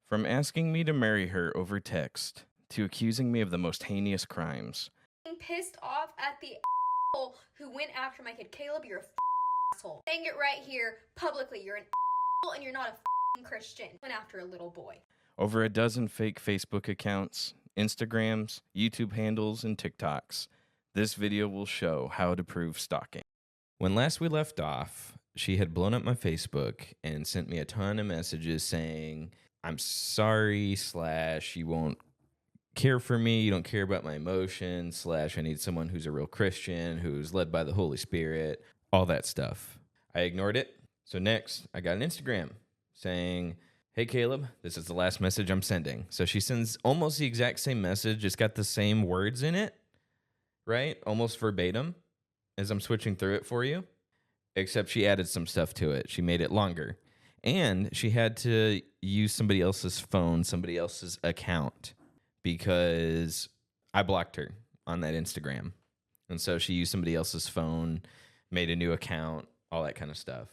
From asking me to marry her over text to accusing me of the most heinous crimes. Being pissed off at the asshole who went after my kid. Caleb, you're a asshole. Saying it right here publicly. You're an asshole and you're not a Christian. Went after a little boy. Over a dozen fake Facebook accounts, Instagrams, YouTube handles, and TikToks. This video will show how to prove stalking. When last we left off, she had blown up my Facebook and sent me a ton of messages saying, I'm sorry, / you won't care for me, you don't care about my emotions, / I need someone who's a real Christian, who's led by the Holy Spirit, all that stuff. I ignored it. So next, I got an Instagram saying, hey, Caleb, this is the last message I'm sending. So she sends almost the exact same message. It's got the same words in it, right? Almost verbatim as I'm switching through it for you, except she added some stuff to it. She made it longer. And she had to use somebody else's phone, somebody else's account, because I blocked her on that Instagram. And so she used somebody else's phone, made a new account, all that kind of stuff.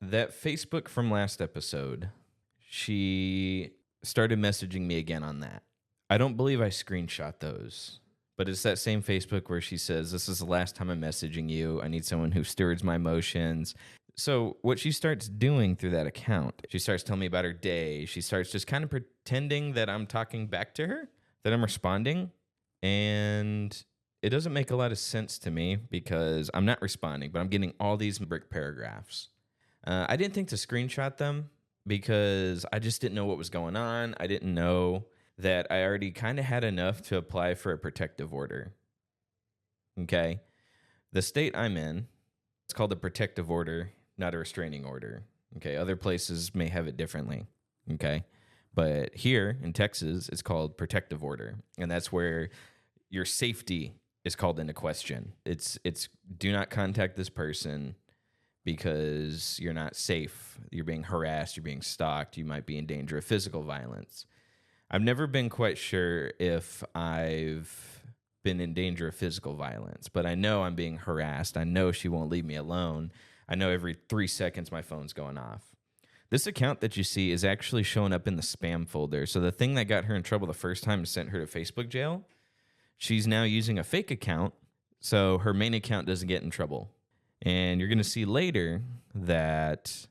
That Facebook from last episode, she started messaging me again on that. I don't believe I screenshot those, but it's that same Facebook where she says, this is the last time I'm messaging you. I need someone who stewards my emotions. So what she starts doing through that account, she starts telling me about her day. She starts just kind of pretending that I'm talking back to her, that I'm responding. And it doesn't make a lot of sense to me because I'm not responding, but I'm getting all these brick paragraphs. I didn't think to screenshot them because I just didn't know what was going on. I didn't know that I already kind of had enough to apply for a protective order. Okay. The state I'm in, it's called a protective order, not a restraining order. Okay. Other places may have it differently. Okay. But here in Texas, it's called protective order. And that's where your safety is called into question. It's do not contact this person because you're not safe. You're being harassed. You're being stalked. You might be in danger of physical violence. I've never been quite sure if I've been in danger of physical violence, but I know I'm being harassed. I know she won't leave me alone. I know every 3 seconds my phone's going off. This account that you see is actually showing up in the spam folder. So the thing that got her in trouble the first time and sent her to Facebook jail, she's now using a fake account so her main account doesn't get in trouble. And you're going to see later that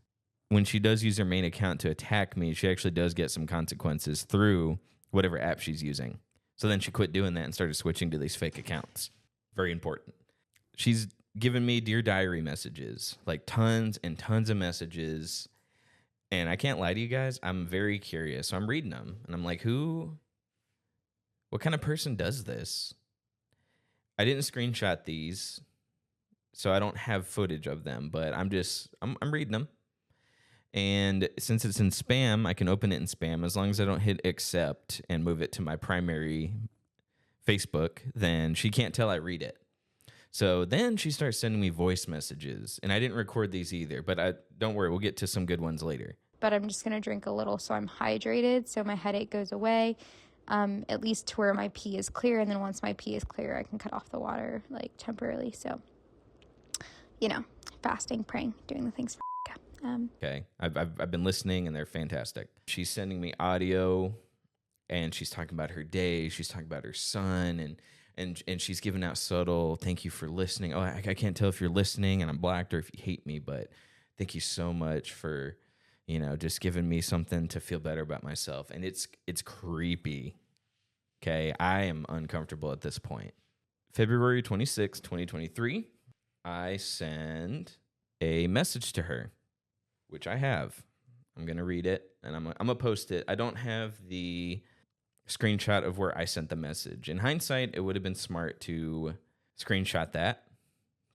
when she does use her main account to attack me, she actually does get some consequences through whatever app she's using. So then she quit doing that and started switching to these fake accounts. Very important. She's given me Dear Diary messages, like tons and tons of messages. And I can't lie to you guys, I'm very curious. So I'm reading them and I'm like, what kind of person does this? I didn't screenshot these, so I don't have footage of them, but I'm reading them. And since it's in spam, I can open it in spam. As long as I don't hit accept and move it to my primary Facebook, then she can't tell I read it. So then she starts sending me voice messages. And I didn't record these either, but don't worry, we'll get to some good ones later. But I'm just going to drink a little so I'm hydrated, so my headache goes away, at least to where my pee is clear. And then once my pee is clear, I can cut off the water, like, temporarily. So, fasting, praying, doing the things. Okay. I've been listening, and they're fantastic. She's sending me audio, and she's talking about her day. She's talking about her son, and she's giving out subtle, thank you for listening. Oh, I can't tell if you're listening, and I'm blocked, or if you hate me, but thank you so much for, just giving me something to feel better about myself. And it's creepy. Okay. I am uncomfortable at this point. February 26, 2023, I send a message to her, which I have. I'm going to read it, and I'm going to post it. I don't have the screenshot of where I sent the message. In hindsight, it would have been smart to screenshot that,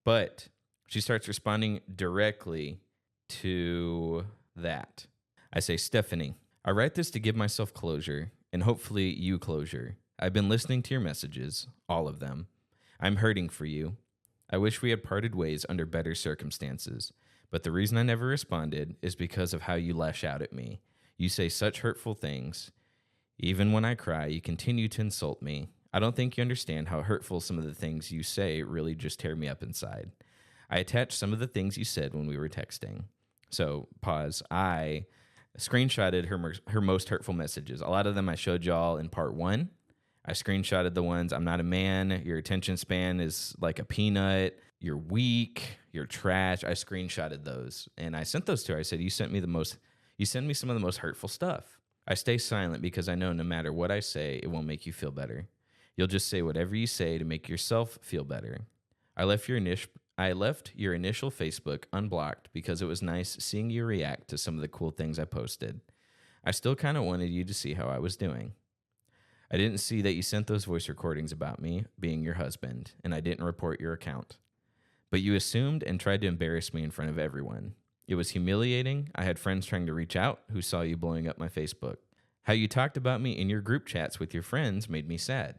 but she starts responding directly to that. I say, Stephanie, I write this to give myself closure, and hopefully you closure. I've been listening to your messages, all of them. I'm hurting for you. I wish we had parted ways under better circumstances. But the reason I never responded is because of how you lash out at me. You say such hurtful things. Even when I cry, you continue to insult me. I don't think you understand how hurtful some of the things you say really just tear me up inside. I attached some of the things you said when we were texting. So, pause. I screenshotted her most hurtful messages. A lot of them I showed y'all in part 1. I screenshotted the ones, I'm not a man, your attention span is like a peanut, you're weak, you're trash. I screenshotted those and I sent those to her. I said, you send me some of the most hurtful stuff. I stay silent because I know no matter what I say, it won't make you feel better. You'll just say whatever you say to make yourself feel better. I left your initial Facebook unblocked because it was nice seeing you react to some of the cool things I posted. I still kind of wanted you to see how I was doing. I didn't see that you sent those voice recordings about me being your husband, and I didn't report your account. But you assumed and tried to embarrass me in front of everyone. It was humiliating. I had friends trying to reach out who saw you blowing up my Facebook. How you talked about me in your group chats with your friends made me sad.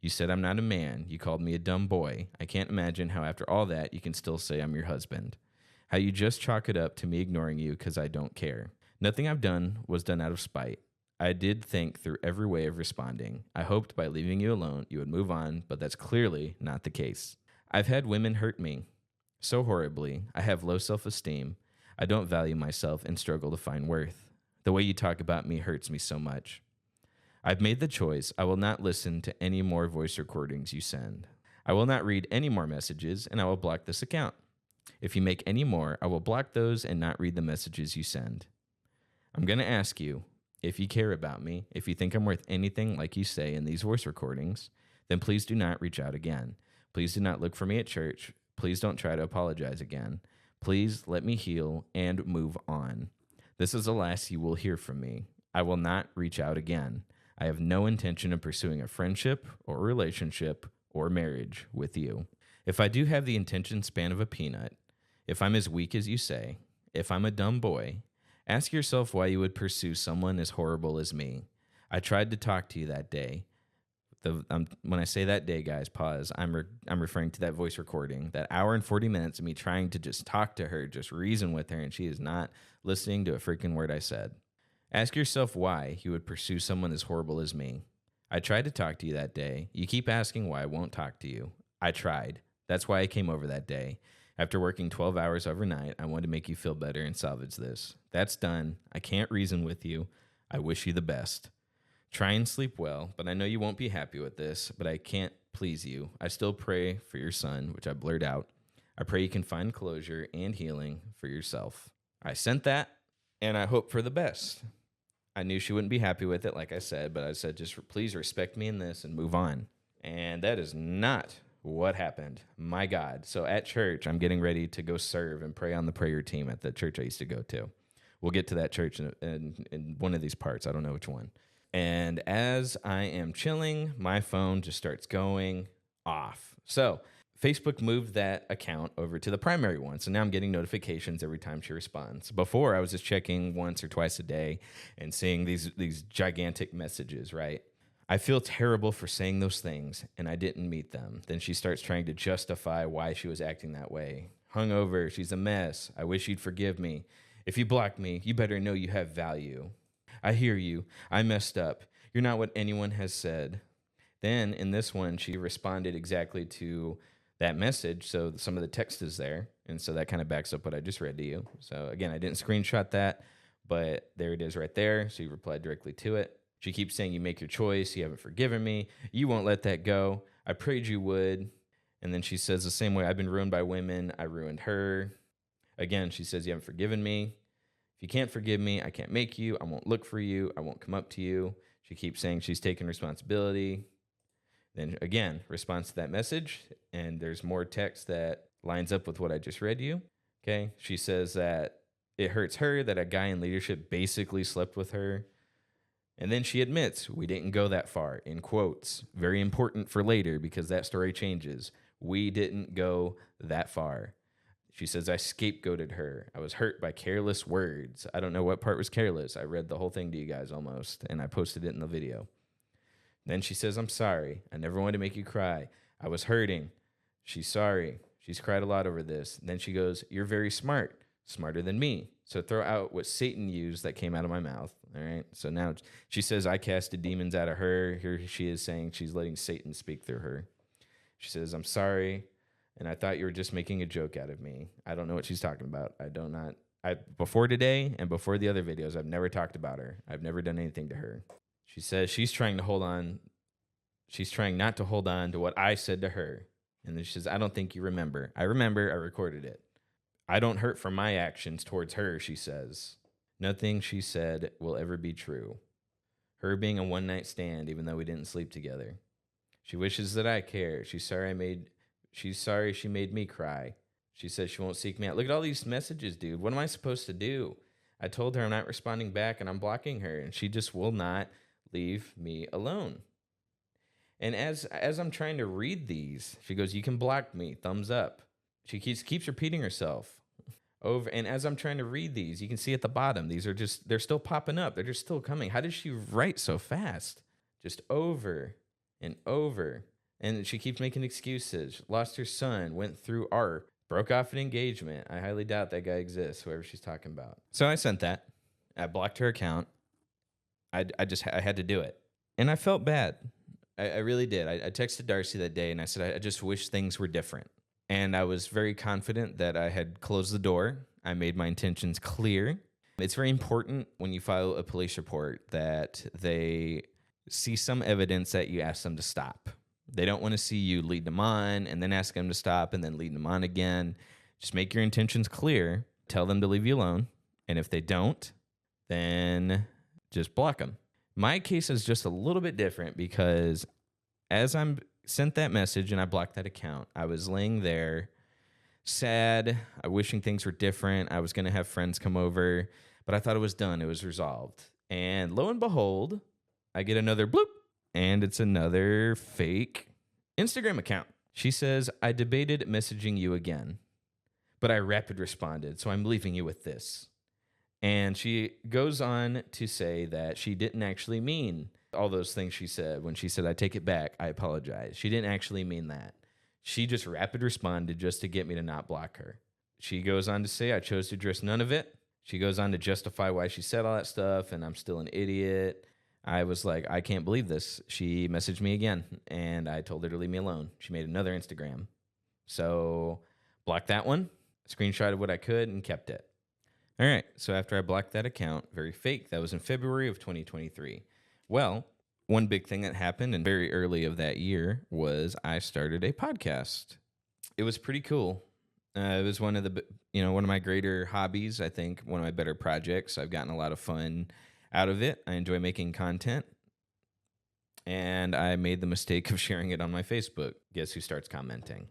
You said I'm not a man. You called me a dumb boy. I can't imagine how after all that you can still say I'm your husband. How you just chalk it up to me ignoring you because I don't care. Nothing I've done was done out of spite. I did think through every way of responding. I hoped by leaving you alone you would move on, but that's clearly not the case. I've had women hurt me so horribly. I have low self-esteem. I don't value myself and struggle to find worth. The way you talk about me hurts me so much. I've made the choice. I will not listen to any more voice recordings you send. I will not read any more messages, and I will block this account. If you make any more, I will block those and not read the messages you send. I'm going to ask you, if you care about me, if you think I'm worth anything like you say in these voice recordings, then please do not reach out again. Please do not look for me at church. Please don't try to apologize again. Please let me heal and move on. This is the last you will hear from me. I will not reach out again. I have no intention of pursuing a friendship or relationship or marriage with you. If I do have the attention span of a peanut, if I'm as weak as you say, if I'm a dumb boy, ask yourself why you would pursue someone as horrible as me. I tried to talk to you that day. When I say that day, guys, pause. I'm referring to that voice recording, that hour and 40 minutes of me trying to just talk to her, just reason with her, and she is not listening to a freaking word I said. Ask yourself why you would pursue someone as horrible as me. I tried to talk to you that day. You keep asking why I won't talk to you. I tried. That's why I came over that day. After working 12 hours overnight, I wanted to make you feel better and salvage this. That's done. I can't reason with you. I wish you the best. Try and sleep well, but I know you won't be happy with this, but I can't please you. I still pray for your son, which I blurred out. I pray you can find closure and healing for yourself. I sent that, and I hope for the best. I knew she wouldn't be happy with it, like I said, but I said, just please respect me in this and move on. And that is not what happened. My God. So at church, I'm getting ready to go serve and pray on the prayer team at the church I used to go to. We'll get to that church in one of these parts. I don't know which one. And as I am chilling, my phone just starts going off. So Facebook moved that account over to the primary one. So now I'm getting notifications every time she responds. Before, I was just checking once or twice a day and seeing these gigantic messages, right? I feel terrible for saying those things, and I didn't meet them. Then she starts trying to justify why she was acting that way. Hungover, she's a mess. I wish you'd forgive me. If you block me, you better know you have value. I hear you. I messed up. You're not what anyone has said. Then in this one, she responded exactly to that message. So some of the text is there. And so that kind of backs up what I just read to you. So again, I didn't screenshot that, but there it is right there. She replied directly to it. She keeps saying, you make your choice. You haven't forgiven me. You won't let that go. I prayed you would. And then she says the same way, I've been ruined by women. I ruined her. Again, she says, you haven't forgiven me. If you can't forgive me, I can't make you. I won't look for you. I won't come up to you. She keeps saying she's taking responsibility. Then again, response to that message. And there's more text that lines up with what I just read you. Okay. She says that it hurts her that a guy in leadership basically slept with her. And then she admits we didn't go that far, in quotes. Very important for later because that story changes. We didn't go that far. She says, I scapegoated her. I was hurt by careless words. I don't know what part was careless. I read the whole thing to you guys almost, and I posted it in the video. Then she says, I'm sorry. I never wanted to make you cry. I was hurting. She's sorry. She's cried a lot over this. And then she goes, you're very smart, smarter than me. So throw out what Satan used that came out of my mouth. All right. So now she says, I casted demons out of her. Here she is saying she's letting Satan speak through her. She says, I'm sorry. And I thought you were just making a joke out of me. I don't know what she's talking about. Before today and before the other videos, I've never talked about her. I've never done anything to her. She says she's trying to hold on. She's trying not to hold on to what I said to her. And then she says, I don't think you remember. I remember. I recorded it. I don't hurt from my actions towards her, she says. Nothing she said will ever be true. Her being a one-night stand, even though we didn't sleep together. She wishes that I care. She's sorry she made me cry. She says she won't seek me out. Look at all these messages, dude. What am I supposed to do? I told her I'm not responding back and I'm blocking her, and she just will not leave me alone. And as I'm trying to read these, she goes, you can block me, thumbs up. She keeps repeating herself over. And as I'm trying to read these, you can see at the bottom, they're still popping up. They're just still coming. How does she write so fast? Just over and over. And she keeps making excuses. Lost her son, went through art, broke off an engagement. I highly doubt that guy exists, whoever she's talking about. So I sent that. I blocked her account. I had to do it. And I felt bad. I really did. I texted Darcy that day and I said, I just wish things were different. And I was very confident that I had closed the door. I made my intentions clear. It's very important when you file a police report that they see some evidence that you ask them to stop. They don't want to see you lead them on and then ask them to stop and then lead them on again. Just make your intentions clear. Tell them to leave you alone. And if they don't, then just block them. My case is just a little bit different because as I'm sent that message and I blocked that account, I was laying there sad, wishing things were different. I was going to have friends come over, but I thought it was done. It was resolved. And lo and behold, I get another bloop, and it's another fake Instagram account. She says, I debated messaging you again, but I rapid responded, so I'm leaving you with this. And she goes on to say that she didn't actually mean all those things she said when she said, I take it back, I apologize. She didn't actually mean that. She just rapid responded just to get me to not block her. She goes on to say, I chose to address none of it. She goes on to justify why she said all that stuff, and I'm still an idiot. I was like, I can't believe this. She messaged me again, and I told her to leave me alone. She made another Instagram. So blocked that one, screenshotted what I could, and kept it. All right, so after I blocked that account, very fake, that was in February of 2023. Well, one big thing that happened and very early of that year was I started a podcast. It was pretty cool. It was one of my greater hobbies. I think one of my better projects. I've gotten a lot of fun out of it. I enjoy making content. And I made the mistake of sharing it on my Facebook. Guess who starts commenting,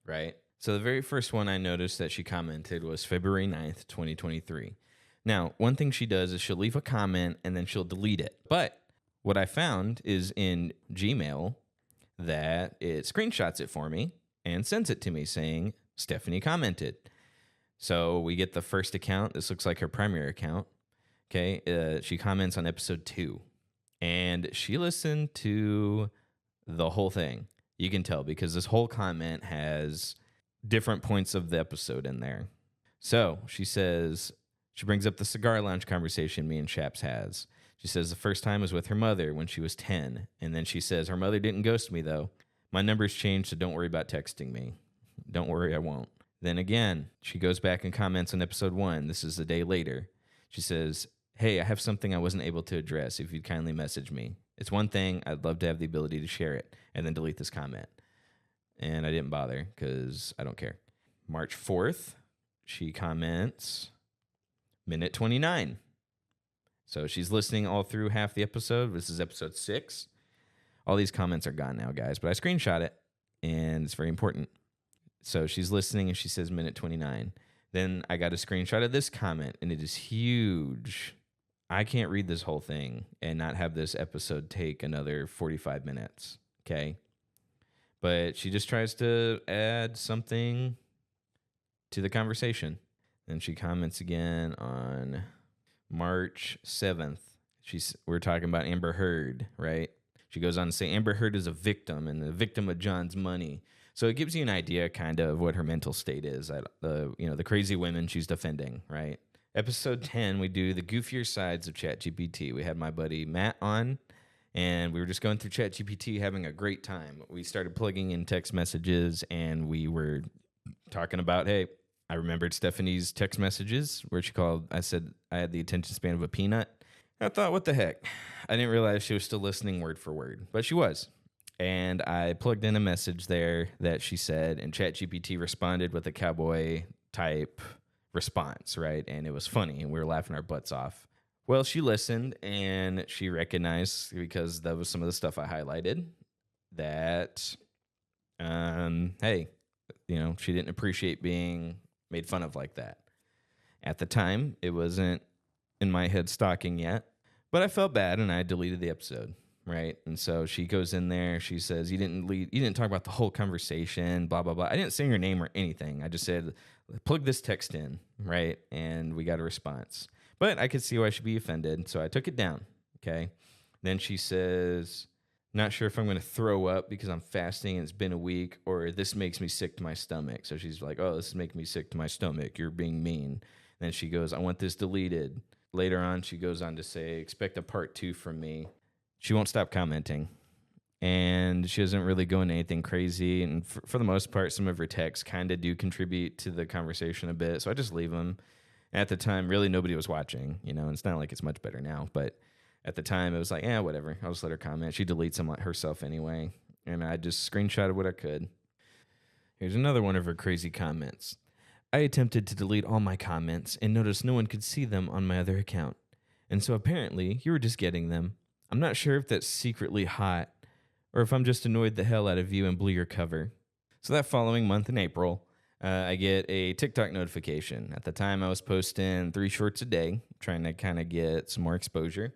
right? So the very first one I noticed that she commented was February 9th, 2023. Now, one thing she does is she'll leave a comment and then she'll delete it. But what I found is in Gmail that it screenshots it for me and sends it to me saying, Stephanie commented. So we get the first account. This looks like her primary account. Okay. She comments on episode 2. And she listened to the whole thing. You can tell because this whole comment has different points of the episode in there. So she says, she brings up the cigar lounge conversation me and Shaps has. She says the first time was with her mother when she was 10. And then she says, her mother didn't ghost me though. My number's changed, so don't worry about texting me. Don't worry, I won't. Then again, she goes back and comments on episode 1. This is a day later. She says, hey, I have something I wasn't able to address. If you'd kindly message me. It's one thing. I'd love to have the ability to share it. And then delete this comment. And I didn't bother because I don't care. March 4th, she comments, minute 29. So she's listening all through half the episode. This is episode 6. All these comments are gone now, guys. But I screenshot it, and it's very important. So she's listening, and she says minute 29. Then I got a screenshot of this comment, and it is huge. I can't read this whole thing and not have this episode take another 45 minutes, okay? But she just tries to add something to the conversation. Then she comments again on March 7th. We're talking about Amber Heard, right? She goes on to say Amber Heard is a victim and the victim of John's money. So it gives you an idea kind of what her mental state is, the crazy women she's defending, right? Episode 10, we do the goofier sides of ChatGPT. We had my buddy Matt on, and we were just going through ChatGPT, having a great time. We started plugging in text messages, and we were talking about, hey, I remembered Stephanie's text messages where she called. I said I had the attention span of a peanut. I thought, what the heck? I didn't realize she was still listening word for word, but she was. And I plugged in a message there that she said, and ChatGPT responded with a cowboy type response, right? And it was funny, and we were laughing our butts off. Well, she listened, and she recognized, because that was some of the stuff I highlighted, that, hey, she didn't appreciate being made fun of like that. At the time, it wasn't in my head stalking yet, but I felt bad, and I deleted the episode. Right. And so she goes in there. She says, you didn't talk about the whole conversation, blah, blah, blah. I didn't say her name or anything. I just said, plug this text in. Right. And we got a response. But I could see why she'd be offended. So I took it down. Okay. Then she says, not sure if I'm going to throw up because I'm fasting and it's been a week, or this makes me sick to my stomach. So she's like, oh, this is making me sick to my stomach. You're being mean. Then she goes, I want this deleted. Later on, she goes on to say, expect a part 2 from me. She won't stop commenting, and she doesn't really go into anything crazy. And for the most part, some of her texts kind of do contribute to the conversation a bit. So I just leave them. At the time, really nobody was watching, and it's not like it's much better now. But at the time, it was like, whatever. I'll just let her comment. She deletes them herself anyway. And I just screenshotted what I could. Here's another one of her crazy comments. I attempted to delete all my comments and noticed no one could see them on my other account. And so apparently, you were just getting them. I'm not sure if that's secretly hot or if I'm just annoyed the hell out of you and blew your cover. So that following month in April, I get a TikTok notification. At the time, I was posting 3 shorts a day, trying to kind of get some more exposure.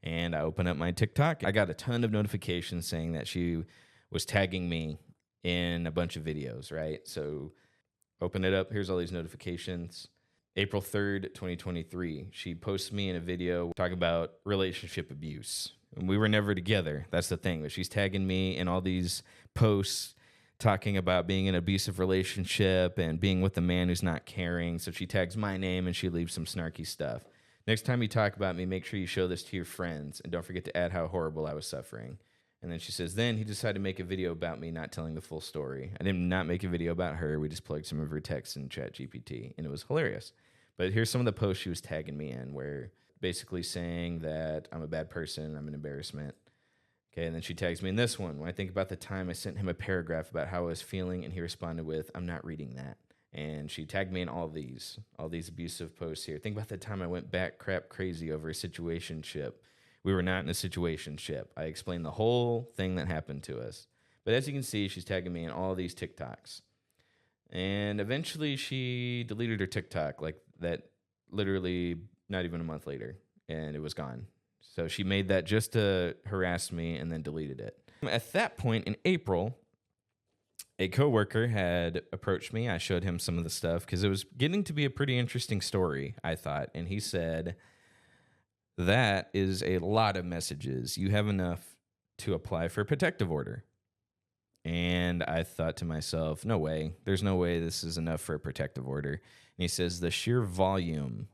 And I open up my TikTok. I got a ton of notifications saying that she was tagging me in a bunch of videos, right? So open it up. Here's all these notifications. April 3rd, 2023, she posts me in a video talking about relationship abuse. And we were never together. That's the thing. But she's tagging me in all these posts talking about being in an abusive relationship and being with a man who's not caring. So she tags my name and she leaves some snarky stuff. Next time you talk about me, make sure you show this to your friends. And don't forget to add how horrible I was suffering. And then she says, then he decided to make a video about me not telling the full story. I did not make a video about her. We just plugged some of her texts in ChatGPT, and it was hilarious. But here's some of the posts she was tagging me in, where basically saying that I'm a bad person, I'm an embarrassment. Okay, and then she tags me in this one. When I think about the time I sent him a paragraph about how I was feeling, and he responded with, I'm not reading that. And she tagged me in all these abusive posts here. Think about the time I went back crap crazy over a situationship. We were not in a situationship. I explained the whole thing that happened to us. But as you can see, she's tagging me in all these TikToks. And eventually she deleted her TikTok, like that, literally not even a month later, and it was gone. So she made that just to harass me and then deleted it. At that point in April, a coworker had approached me. I showed him some of the stuff because it was getting to be a pretty interesting story, I thought. And he said, that is a lot of messages. You have enough to apply for a protective order. And I thought to myself, no way. There's no way this is enough for a protective order. And he says the sheer volume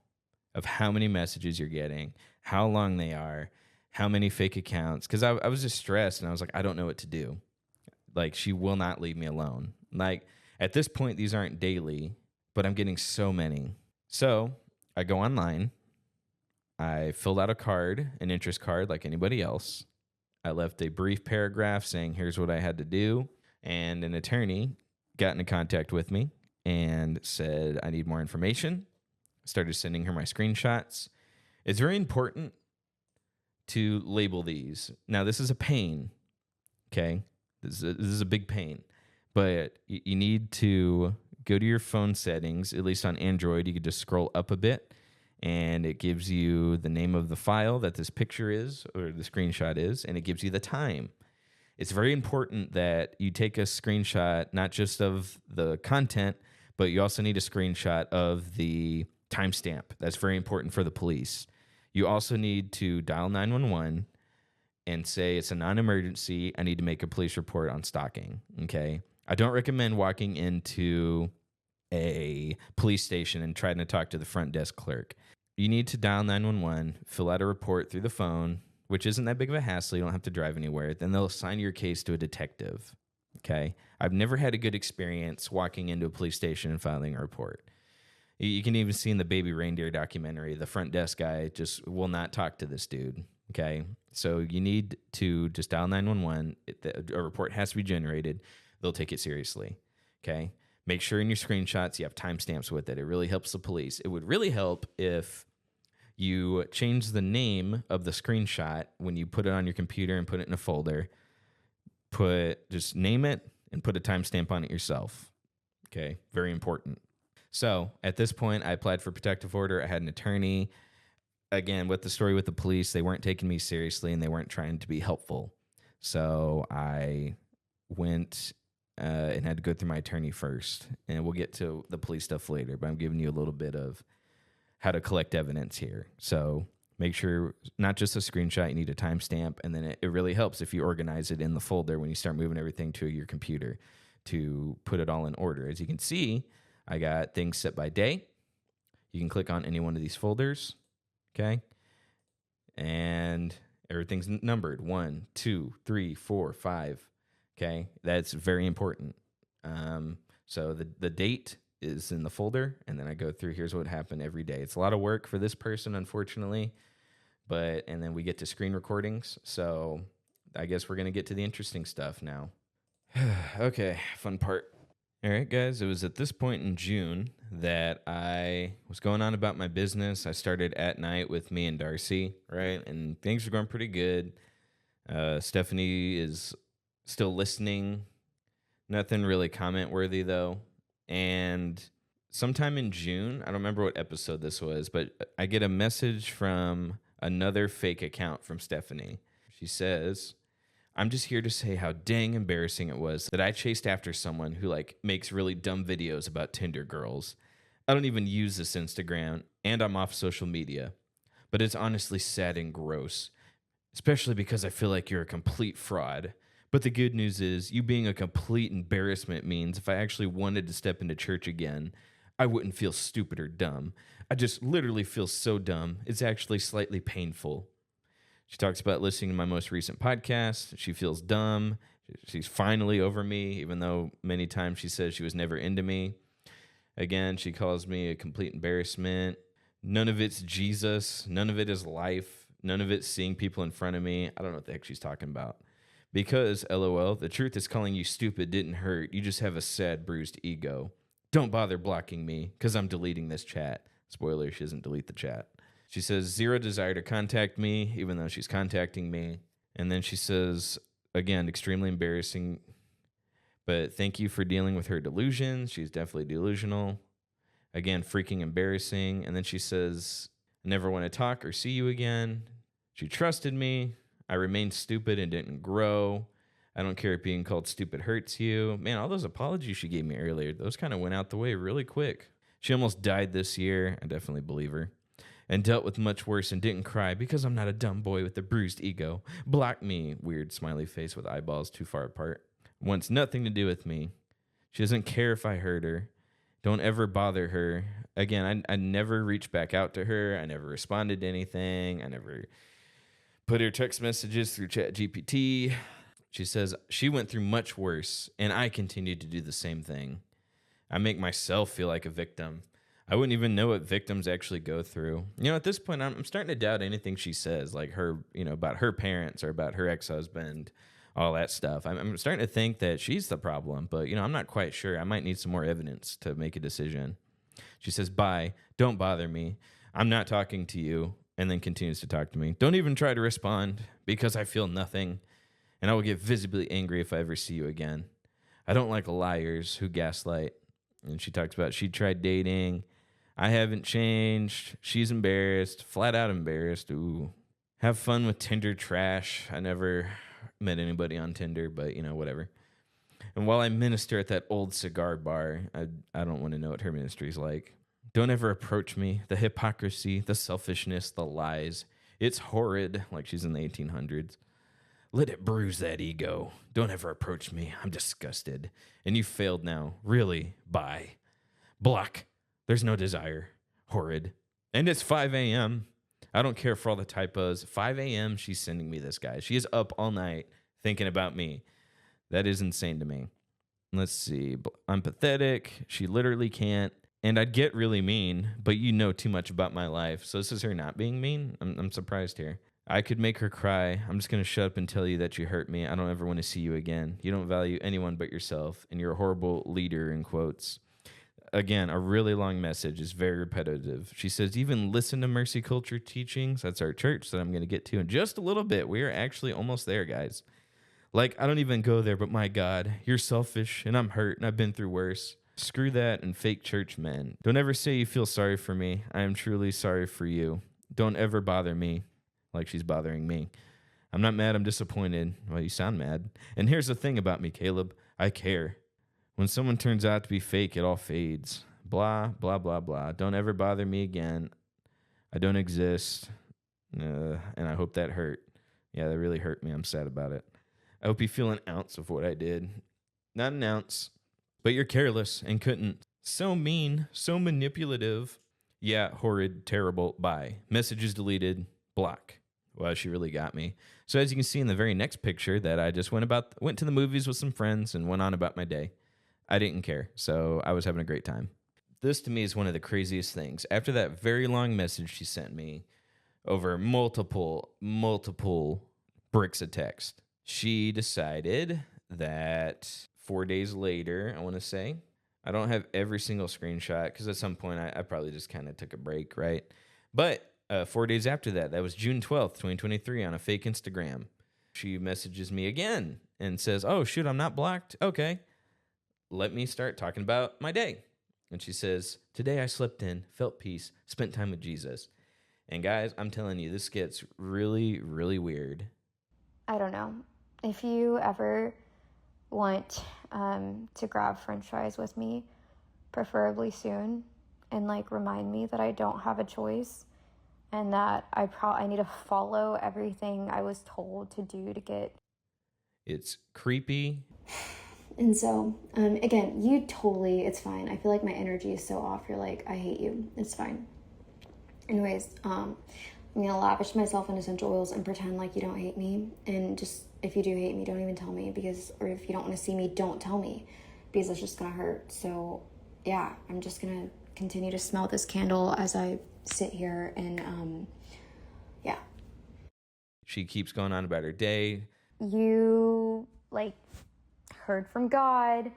of how many messages you're getting, how long they are, how many fake accounts. Because I was just stressed, and I was like, I don't know what to do. Like, she will not leave me alone. Like, at this point, these aren't daily, but I'm getting so many. So I go online. I filled out a card, an interest card like anybody else. I left a brief paragraph saying, here's what I had to do. And an attorney got into contact with me and said, I need more information. Started sending her my screenshots. It's very important to label these. Now, this is a pain, okay? This is a big pain. But you need to go to your phone settings, at least on Android. You could just scroll up a bit, and it gives you the name of the file that this picture is, or the screenshot is, and it gives you the time. It's very important that you take a screenshot, not just of the content, but you also need a screenshot of the timestamp. That's very important for the police. You also need to dial 911 and say it's a non-emergency. I need to make a police report on stalking, okay? I don't recommend walking into a police station and trying to talk to the front desk clerk. You need to dial 911, fill out a report through the phone, which isn't that big of a hassle. You don't have to drive anywhere. Then they'll assign your case to a detective, okay? I've never had a good experience walking into a police station and filing a report. You can even see in the Baby Reindeer documentary, the front desk guy just will not talk to this dude. Okay. So you need to just dial 911. A report has to be generated. They'll take it seriously. Okay. Make sure in your screenshots you have timestamps with it. It really helps the police. It would really help if you change the name of the screenshot when you put it on your computer and put it in a folder. Just name it and put a timestamp on it yourself. Okay. Very important. So at this point, I applied for protective order. I had an attorney. Again, with the story with the police, they weren't taking me seriously and they weren't trying to be helpful. So I went and had to go through my attorney first. And we'll get to the police stuff later, but I'm giving you a little bit of how to collect evidence here. So make sure not just a screenshot, you need a timestamp. And then it really helps if you organize it in the folder when you start moving everything to your computer to put it all in order. As you can see, I got things set by day. You can click on any one of these folders. Okay. And everything's numbered 1, 2, 3, 4, 5. Okay. That's very important. So the date is in the folder, and then I go through, here's what happened every day. It's a lot of work for this person, unfortunately, and then we get to screen recordings. So I guess we're going to get to the interesting stuff now. Okay. Fun part. All right, guys, it was at this point in June that I was going on about my business. I started at night with me and Darcy, right? And things are going pretty good. Stephanie is still listening. Nothing really comment worthy, though. And sometime in June, I don't remember what episode this was, but I get a message from another fake account from Stephanie. She says, I'm just here to say how dang embarrassing it was that I chased after someone who makes really dumb videos about Tinder girls. I don't even use this Instagram, and I'm off social media. But it's honestly sad and gross, especially because I feel like you're a complete fraud. But the good news is you being a complete embarrassment means if I actually wanted to step into church again, I wouldn't feel stupid or dumb. I just literally feel so dumb. It's actually slightly painful. She talks about listening to my most recent podcast. She feels dumb. She's finally over me, even though many times she says she was never into me. Again, she calls me a complete embarrassment. None of it's Jesus. None of it is life. None of it's seeing people in front of me. I don't know what the heck she's talking about. Because, LOL, the truth is calling you stupid didn't hurt. You just have a sad, bruised ego. Don't bother blocking me, because I'm deleting this chat. Spoiler, she doesn't delete the chat. She says, zero desire to contact me, even though she's contacting me. And then she says, again, extremely embarrassing, but thank you for dealing with her delusions. She's definitely delusional. Again, freaking embarrassing. And then she says, I never want to talk or see you again. She trusted me. I remained stupid and didn't grow. I don't care if being called stupid hurts you. Man, all those apologies she gave me earlier, those kind of went out the way really quick. She almost died this year. I definitely believe her. And dealt with much worse and didn't cry because I'm not a dumb boy with a bruised ego. Block me, weird smiley face with eyeballs too far apart. Wants nothing to do with me. She doesn't care if I hurt her. Don't ever bother her. Again, I never reached back out to her. I never responded to anything. I never put her text messages through ChatGPT. She says she went through much worse, and I continued to do the same thing. I make myself feel like a victim. I wouldn't even know what victims actually go through. At this point, I'm starting to doubt anything she says, like her, about her parents or about her ex-husband, all that stuff. I'm starting to think that she's the problem, but, I'm not quite sure. I might need some more evidence to make a decision. She says, bye, don't bother me. I'm not talking to you, and then continues to talk to me. Don't even try to respond because I feel nothing, and I will get visibly angry if I ever see you again. I don't like liars who gaslight. And she talks about she tried dating. I haven't changed. She's embarrassed, flat out embarrassed. Ooh. Have fun with Tinder trash. I never met anybody on Tinder, but, whatever. And while I minister at that old cigar bar, I don't want to know what her ministry's like. Don't ever approach me. The hypocrisy, the selfishness, the lies. It's horrid, like she's in the 1800s. Let it bruise that ego. Don't ever approach me. I'm disgusted. And you failed now. Really? Bye. Block. There's no desire. Horrid. And it's 5 a.m. I don't care for all the typos. 5 a.m. she's sending me this, guy. She is up all night thinking about me. That is insane to me. Let's see. I'm pathetic. She literally can't. And I'd get really mean, but you know too much about my life. So this is her not being mean. I'm surprised here. I could make her cry. I'm just going to shut up and tell you that you hurt me. I don't ever want to see you again. You don't value anyone but yourself, and you're a horrible leader, in quotes. Again, a really long message is very repetitive. She says, even listen to Mercy Culture teachings. That's our church that I'm going to get to in just a little bit. We are actually almost there, guys. Like, I don't even go there, but my God, you're selfish, and I'm hurt, and I've been through worse. Screw that and fake church men. Don't ever say you feel sorry for me. I am truly sorry for you. Don't ever bother me like she's bothering me. I'm not mad, I'm disappointed. Well, you sound mad. And here's the thing about me, Caleb. I care. When someone turns out to be fake, it all fades. Blah, blah, blah, blah. Don't ever bother me again. I don't exist. And I hope that hurt. Yeah, that really hurt me. I'm sad about it. I hope you feel an ounce of what I did. Not an ounce, but you're careless and couldn't. So mean, so manipulative. Yeah, horrid, terrible, bye. Messages deleted, block. Well, she really got me. So as you can see in the very next picture that I just went to the movies with some friends and went on about my day. I didn't care, so I was having a great time. This to me is one of the craziest things. After that very long message she sent me over multiple bricks of text, she decided that 4 days later, I want to say, I don't have every single screenshot because at some point I probably just kind of took a break, right? But 4 days after that, that was June 12th, 2023, on a fake Instagram. She messages me again and says, oh, shoot, I'm not blocked? Okay. Let me start talking about my day. And she says, today I slept in, felt peace, spent time with Jesus. And guys, I'm telling you, this gets really, really weird. I don't know. If you ever want to grab french fries with me, preferably soon, and like remind me that I don't have a choice and that I need to follow everything I was told to do to get. It's creepy. And so, again, it's fine. I feel like my energy is so off. You're like, I hate you. It's fine. Anyways, I'm going to lavish myself in essential oils and pretend like you don't hate me. And just, if you do hate me, don't even tell me or if you don't want to see me, don't tell me because it's just going to hurt. So yeah, I'm just going to continue to smell this candle as I sit here and, yeah. She keeps going on about her day. You, heard from God,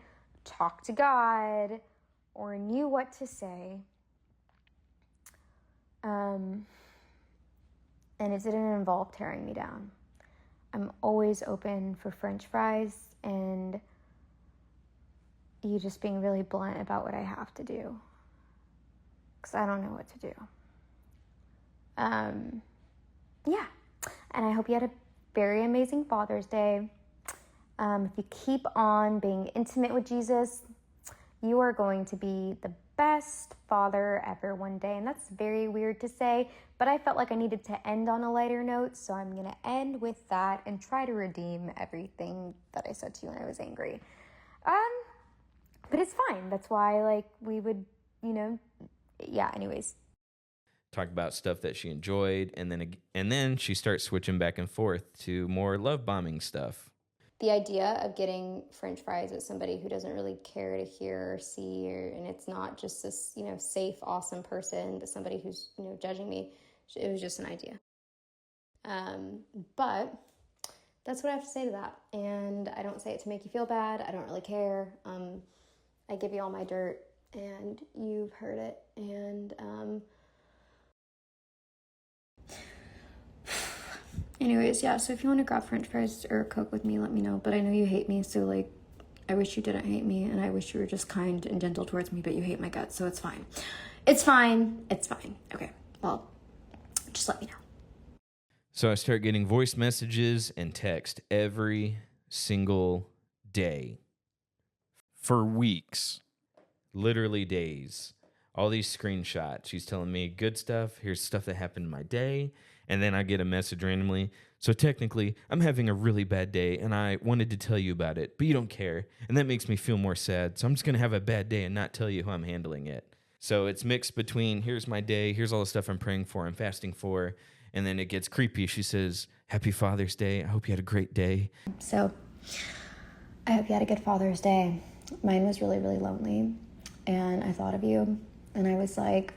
talked to God, or knew what to say. And it didn't involve tearing me down. I'm always open for french fries and you just being really blunt about what I have to do. Because I don't know what to do. Yeah. And I hope you had a very amazing Father's Day. If you keep on being intimate with Jesus, you are going to be the best father ever one day. And that's very weird to say, but I felt like I needed to end on a lighter note, so I'm going to end with that and try to redeem everything that I said to you when I was angry. But it's fine. That's why, we would, yeah, anyways. Talk about stuff that she enjoyed, and then she starts switching back and forth to more love bombing stuff. The idea of getting french fries at somebody who doesn't really care to hear or see, and it's not just this, safe, awesome person, but somebody who's, judging me, it was just an idea. But that's what I have to say to that. And I don't say it to make you feel bad. I don't really care. I give you all my dirt, and you've heard it. And anyways, yeah, so if you want to grab french fries or Coke with me, let me know. But I know you hate me, so, I wish you didn't hate me, and I wish you were just kind and gentle towards me, but you hate my guts, so it's fine. It's fine. It's fine. Okay, well, just let me know. So I start getting voice messages and text every single day for weeks, literally days. All these screenshots. She's telling me good stuff. Here's stuff that happened in my day. And then I get a message randomly. So technically, I'm having a really bad day, and I wanted to tell you about it, but you don't care. And that makes me feel more sad. So I'm just going to have a bad day and not tell you how I'm handling it. So it's mixed between here's my day, here's all the stuff I'm praying for, I'm fasting for, and then it gets creepy. She says, Happy Father's Day. I hope you had a great day. So I hope you had a good Father's Day. Mine was really, really lonely, and I thought of you, And I was like,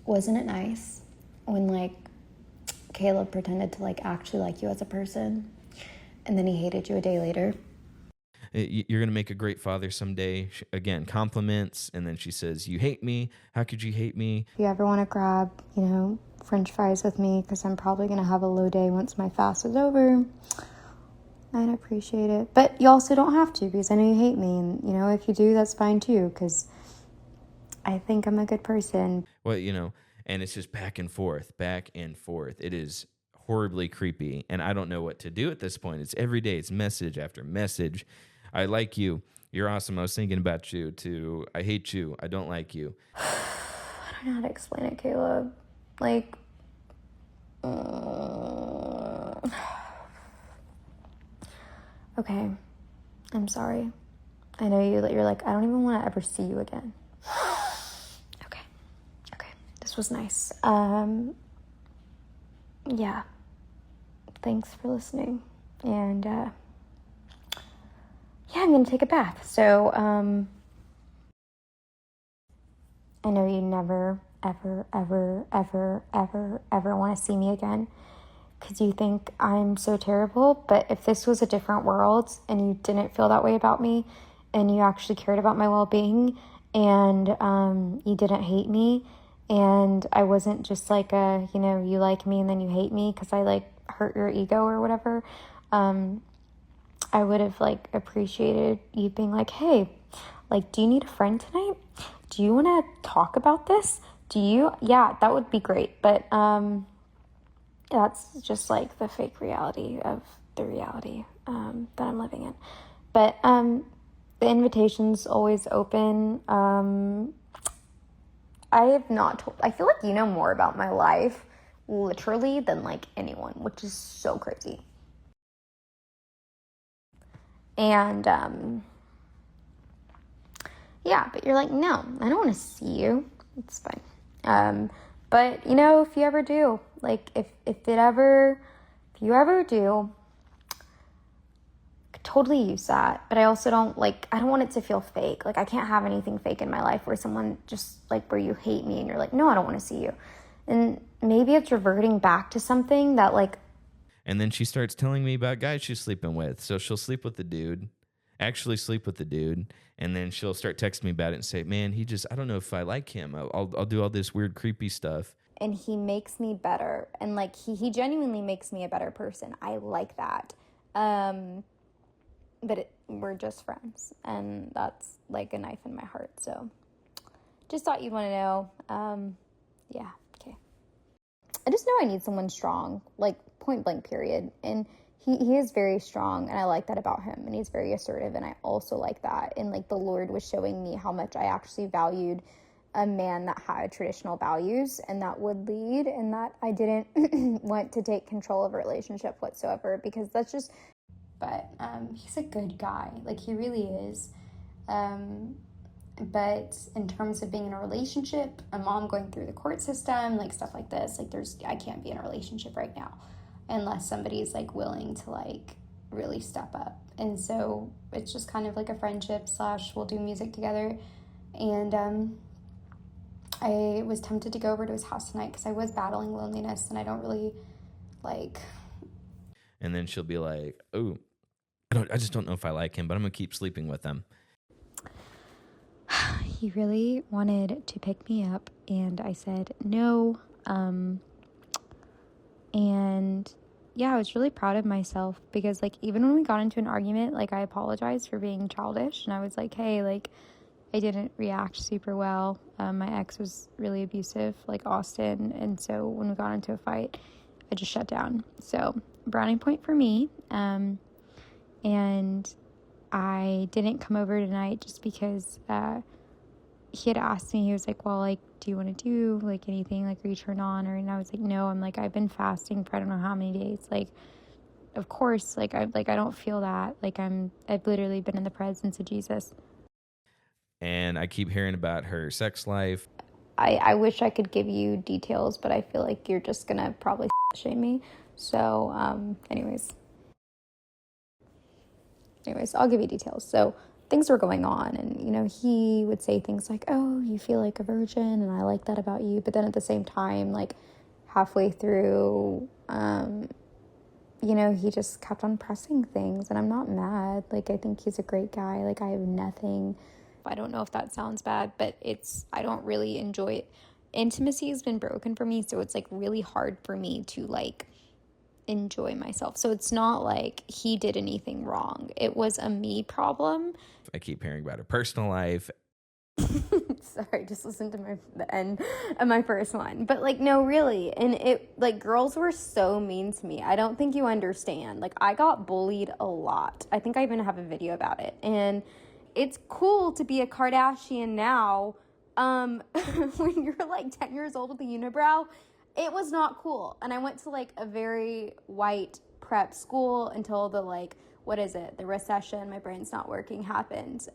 wasn't it nice when like Caleb pretended to like actually like you as a person and then he hated you a day later? You're going to make a great father someday. Again, compliments. And then she says, you hate me. How could you hate me? If you ever want to grab, French fries with me, because I'm probably going to have a low day once my fast is over, I'd appreciate it. But you also don't have to, because I know you hate me. And, if you do, that's fine too, because I think I'm a good person. Well, and it's just back and forth, back and forth. It is horribly creepy. And I don't know what to do at this point. It's every day. It's message after message. I like you. You're awesome. I was thinking about you too. I hate you. I don't like you. I don't know how to explain it, Caleb. Like, okay, I'm sorry. I know you're like, I don't even want to ever see you again. Okay, this was nice. Yeah, thanks for listening. And, yeah, I'm gonna take a bath. So, I know you never, ever, ever, ever, ever, ever want to see me again because you think I'm so terrible. But if this was a different world and you didn't feel that way about me and you actually cared about my well-being and you didn't hate me and I wasn't just like you like me and then you hate me because I like hurt your ego or whatever, I would have like appreciated you being like, hey, like, do you need a friend tonight? Do you want to talk about this? Yeah, that would be great. But that's just like the fake reality of the reality that I'm living in. But the invitation's always open. I have not told, I feel like you know more about my life literally than like anyone, which is so crazy. And yeah, but you're like, no, I don't want to see you. It's fine. But if you ever do, like if you ever do, I could totally use that. But I also don't want it to feel fake. Like I can't have anything fake in my life where someone just like where you hate me and you're like, no, I don't want to see you. And maybe it's reverting back to something that like. And then she starts telling me about guys she's sleeping with. So she'll sleep with the dude, actually sleep with the dude. And then she'll start texting me about it and say, man, I don't know if I like him. I'll do all this weird, creepy stuff. And he makes me better. And like, he genuinely makes me a better person. I like that. But we're just friends. And that's like a knife in my heart. So just thought you'd want to know. Yeah, okay. I just know I need someone strong, like point blank period. And he is very strong, and I like that about him, and he's very assertive, and I also like that. And like the Lord was showing me how much I actually valued a man that had traditional values and that would lead, and that I didn't want to take control of a relationship whatsoever, because that's just. But he's a good guy, like he really is. But in terms of being in a relationship, a mom going through the court system, like stuff like this, like I can't be in a relationship right now unless somebody's like willing to like really step up. And so it's just kind of like a friendship / we'll do music together. And I was tempted to go over to his house tonight because I was battling loneliness and I don't really like. And then she'll be like, oh, I just don't know if I like him, but I'm gonna keep sleeping with him. He really wanted to pick me up, and I said no. And yeah, I was really proud of myself because like even when we got into an argument, like I apologized for being childish, and I was like, hey, like I didn't react super well. My ex was really abusive, like Austin, and so when we got into a fight, I just shut down. So brownie point for me. And I didn't come over tonight just because he had asked me. He was like, well, like, do you want to do like anything, like, are you turned on? And I was like, no. I'm like, I've been fasting for I don't know how many days. Like, of course, like I don't feel that. Like I've literally been in the presence of Jesus. And I keep hearing about her sex life. I wish I could give you details, but I feel like you're just gonna probably shame me. So anyways, I'll give you details. So things were going on. And, you know, he would say things like, oh, you feel like a virgin, and I like that about you. But then at the same time, like halfway through, you know, he just kept on pressing things, and I'm not mad. Like, I think he's a great guy. Like, I have nothing. I don't know if that sounds bad, but I don't really enjoy it. Intimacy has been broken for me, so it's like really hard for me to like enjoy myself. So it's not like he did anything wrong. It was a me problem. I keep hearing about her personal life. Sorry, just listen to the end of my first one. But like, no, really. And it, like, girls were so mean to me. I don't think you understand. Like, I got bullied a lot. I think I even have a video about it. And it's cool to be a Kardashian now. When you're like 10 years old with a unibrow, it was not cool. And I went to like a very white prep school until the like, what is it? The recession, my brain's not working, happened.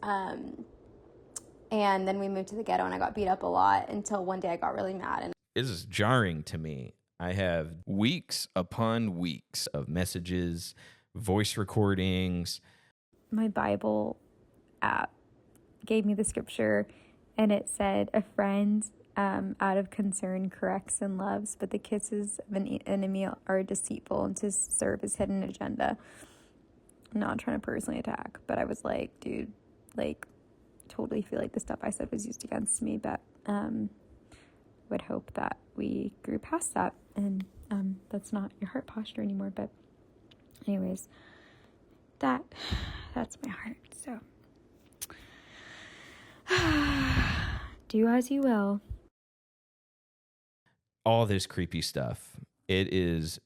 And then we moved to the ghetto, and I got beat up a lot until one day I got really mad. And It is jarring to me. I have weeks upon weeks of messages, voice recordings. my Bible app gave me the scripture, and it said, a friend out of concern corrects and loves, but the kisses of an enemy are deceitful and to serve his hidden agenda. I'm not trying to personally attack, but I was like, dude, like, totally feel like the stuff I said was used against me, but would hope that we grew past that, and that's not your heart posture anymore. But anyways, that's my heart. So do as you will. All this creepy stuff. It is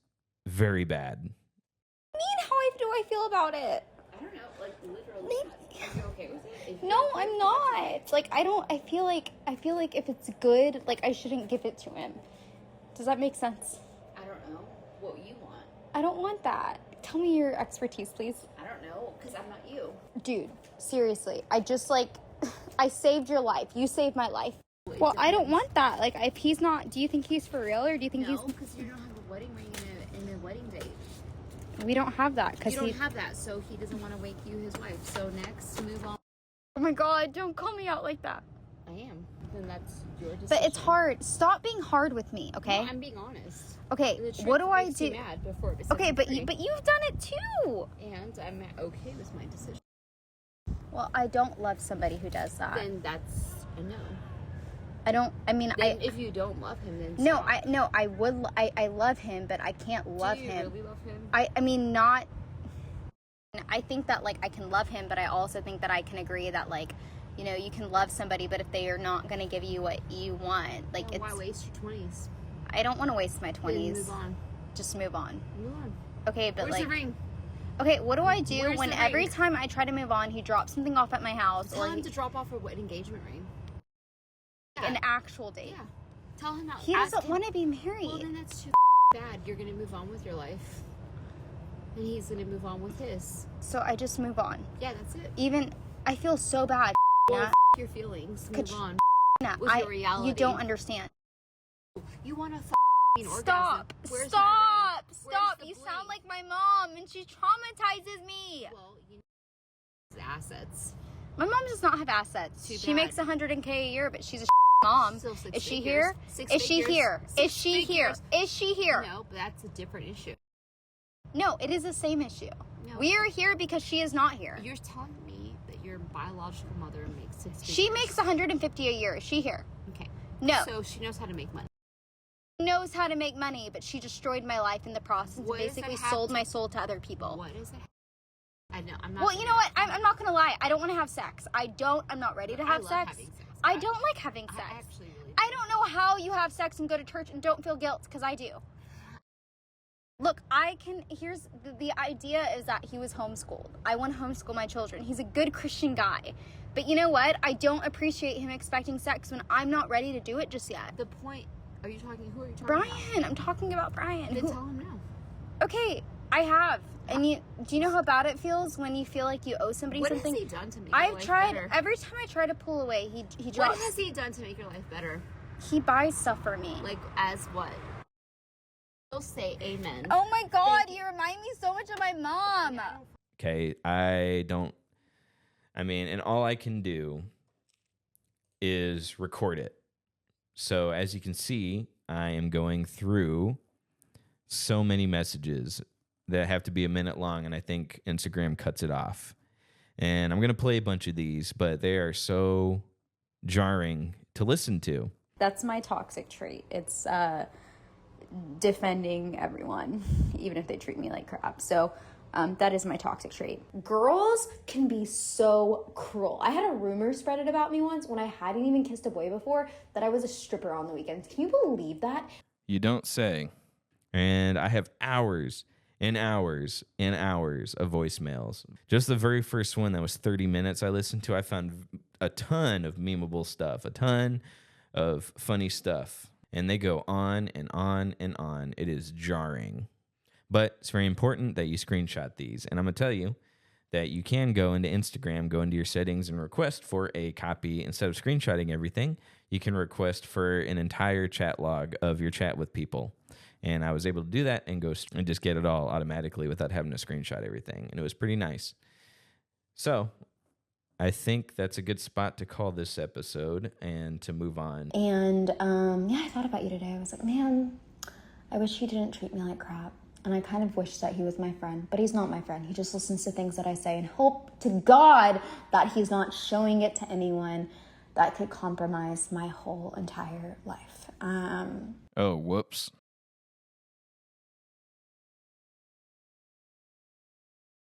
very bad. How do I feel about it? I don't know, like literally. Are you okay with it? No, I'm not. Like, I feel like if it's good, like, I shouldn't give it to him. Does that make sense? I don't know what you want. I don't want that. Tell me your expertise, please. I don't know, because I'm not you. Dude, seriously. I saved your life. You saved my life. Well, I don't want that. Like, if he's not, do you think he's for real, or do you think No, because you don't have a wedding ring and a wedding date. we don't have that? You don't have that, so he doesn't want to make you his wife. So next, move on. Oh my God, don't call me out like that. I am. Then that's your decision. But it's hard. Stop being hard with me, okay? No, I'm being honest. Okay, The truth what do I makes you do? mad before it Okay, sets you but free. you've done it too. And I'm okay with my decision. Well, I don't love somebody who does that. Then that's a no. Then if you don't love him, then No, stop. I love him, but I can't love Do you him. really love him? I mean, not. I think that, like, I can love him, but I also think that I can agree that, like, you know, you can love somebody, but if they are not going to give you what you want, like, Well, why waste your 20s? I don't want to waste my Then 20s. move on. Just move on. Move on. Okay, but Where's like, the ring? okay, what do I do Where's when the every ring? time I try to move on, he drops something off at my house, Tell or him to drop off an engagement ring. an actual date? Yeah. Tell him that. He ask doesn't him- want to be married. Well, then that's too bad. You're gonna move on with your life, and he's gonna move on with his. So I just move on. Yeah, that's it. Even I feel so bad. Well, Nat. your feelings. Could Move on. Nat, with your reality. You don't understand. You want to orgasm. Stop! Where's Stop! my ring? Stop! Where's You the sound bling? like my mom, and she traumatizes me. Well, you know, assets. My mom does not have assets. Too She bad. makes $100K a year, but she's a mom. Still six Is she figures. here? Six Is she figures. here? Is Six she here? figures. Is she here? No, but that's a different issue. No, it is the same issue. No. We are here because she is not here. You're telling me that your biological mother makes 6 figures. She makes $150 a year. Is she here? Okay. No. So she knows how to make money. She knows how to make money, but she destroyed my life in the process and What does basically that have sold to- my soul to other people. What is it? I know. I'm not. Well, you know what? I'm not gonna lie. I don't want to have sex. I'm not ready to have love sex. having sex. I don't like having sex. I actually really. I don't know how you have sex and go to church and don't feel guilt, because I do. Look, here's the idea is that he was homeschooled. I want to homeschool my children. He's a good Christian guy. But you know what? I don't appreciate him expecting sex when I'm not ready to do it just yet. The point. Who are you talking Brian, about? I'm talking about Brian. Then tell him now. Okay, I have. And do you know how bad it feels when you feel like you owe somebody What something? has he done to make your I've life tried, better? every time I try to pull away, he What drops. has he done to make your life better? He buys stuff for me. Like, as what? He'll say amen. Oh my God, you remind me so much of my mom. Okay, I don't I mean, and all I can do is record it. So as you can see, I am going through so many messages that have to be a minute long, and I think Instagram cuts it off. And I'm going to play a bunch of these, but they are so jarring to listen to. That's my toxic trait. It's defending everyone, even if they treat me like crap. So that is my toxic trait. Girls can be so cruel. I had a rumor spreaded about me once when I hadn't even kissed a boy before that I was a stripper on the weekends. Can you believe that? You don't say. And I have hours and hours and hours of voicemails. Just the very first one that was 30 minutes I listened to, I found a ton of memeable stuff, a ton of funny stuff. And they go on and on and on. It is jarring. But it's very important that you screenshot these. And I'm going to tell you that you can go into Instagram, go into your settings, and request for a copy. Instead of screenshotting everything, you can request for an entire chat log of your chat with people. And I was able to do that and go and just get it all automatically without having to screenshot everything. And it was pretty nice. So I think that's a good spot to call this episode and to move on. And I thought about you today. I was like, man, I wish he didn't treat me like crap. And I kind of wish that he was my friend, but he's not my friend. He just listens to things that I say and hope to God that he's not showing it to anyone that could compromise my whole entire life. Oh, whoops.